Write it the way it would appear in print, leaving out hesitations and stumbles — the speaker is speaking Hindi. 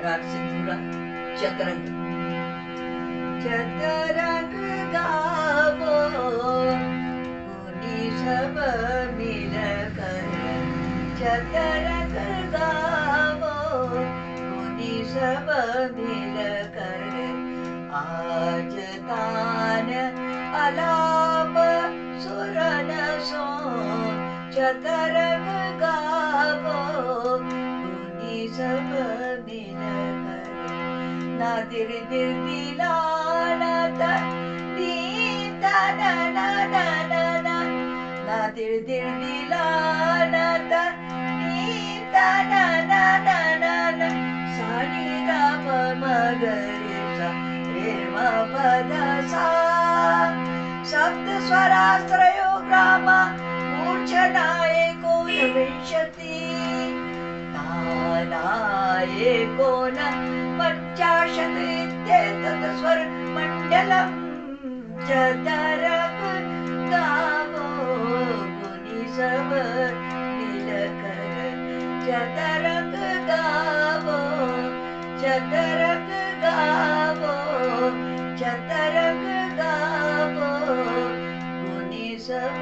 राग सिंधुरा चतरंग। चतरंग गावो मुनि सब मिलकर, चतरंग गावो मुनि सब मिलकर, आज तान अलाप सुरन सो, चतरंग गावो मुनि सब मिलकर। नादिर दिल दिलानत दीता ना ना ना ना ना, नादिर दिल दिलानत दीता ना ना ना ना ना, सानी गा प म ग रे सा रे म प ध सा, सप्त स्वराश्रयो ग्रामा मूर्छना एकोनविंशति, ताना एकोन पञ्चाशत् इत्येतत् स्वर मण्डलम्। चतरंग गावो मुनि सब मिलकर, चतरंग गावो, चतरंग गावो, चतरंग गावो मुनि सब